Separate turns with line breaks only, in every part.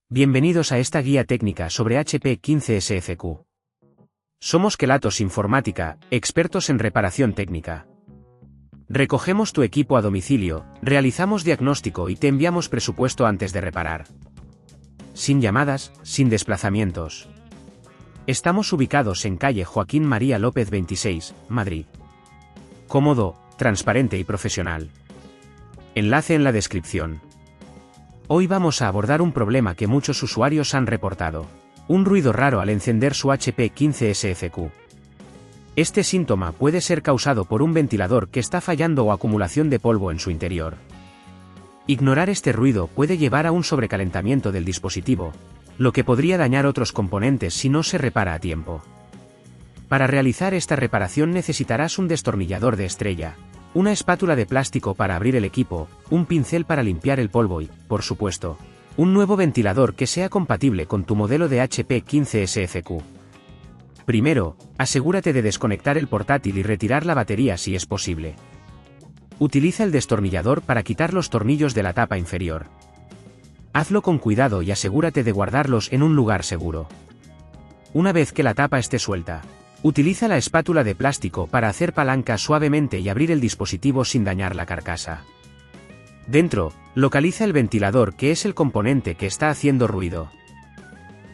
Bienvenidos a esta guía técnica sobre HP 15 SFQ. Somos Kelatos Informática, expertos en reparación técnica. Recogemos tu equipo a domicilio, realizamos diagnóstico y te enviamos presupuesto antes de reparar. Sin llamadas, sin desplazamientos. Estamos ubicados en calle Joaquín María López 26, Madrid. Cómodo, transparente y profesional. Enlace en la descripción. Hoy vamos a abordar un problema que muchos usuarios han reportado. Un ruido raro al encender su HP 15 SFQ. Este síntoma puede ser causado por un ventilador que está fallando o acumulación de polvo en su interior. Ignorar este ruido puede llevar a un sobrecalentamiento del dispositivo, lo que podría dañar otros componentes si no se repara a tiempo. Para realizar esta reparación necesitarás un destornillador de estrella, una espátula de plástico para abrir el equipo, un pincel para limpiar el polvo y, por supuesto, un nuevo ventilador que sea compatible con tu modelo de HP 15 SFQ. Primero, asegúrate de desconectar el portátil y retirar la batería si es posible. Utiliza el destornillador para quitar los tornillos de la tapa inferior. Hazlo con cuidado y asegúrate de guardarlos en un lugar seguro. Una vez que la tapa esté suelta, utiliza la espátula de plástico para hacer palanca suavemente y abrir el dispositivo sin dañar la carcasa. Dentro, localiza el ventilador, que es el componente que está haciendo ruido.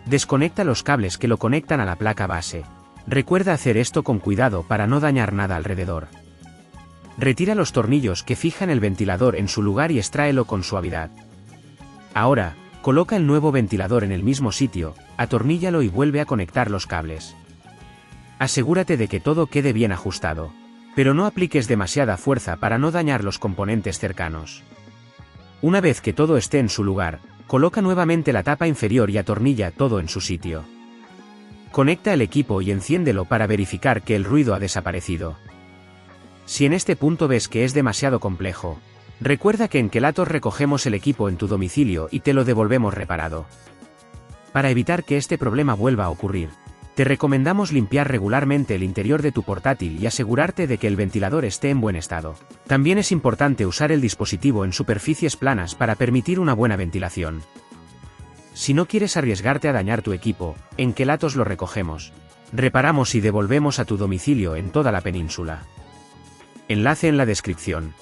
Desconecta los cables que lo conectan a la placa base. Recuerda hacer esto con cuidado para no dañar nada alrededor. Retira los tornillos que fijan el ventilador en su lugar y extráelo con suavidad. Ahora, coloca el nuevo ventilador en el mismo sitio, atorníllalo y vuelve a conectar los cables. Asegúrate de que todo quede bien ajustado, pero no apliques demasiada fuerza para no dañar los componentes cercanos. Una vez que todo esté en su lugar, coloca nuevamente la tapa inferior y atornilla todo en su sitio. Conecta el equipo y enciéndelo para verificar que el ruido ha desaparecido. Si en este punto ves que es demasiado complejo, recuerda que en Kelatos recogemos el equipo en tu domicilio y te lo devolvemos reparado. Para evitar que este problema vuelva a ocurrir, te recomendamos limpiar regularmente el interior de tu portátil y asegurarte de que el ventilador esté en buen estado. También es importante usar el dispositivo en superficies planas para permitir una buena ventilación. Si no quieres arriesgarte a dañar tu equipo, en Kelatos lo recogemos, reparamos y devolvemos a tu domicilio en toda la península. Enlace en la descripción.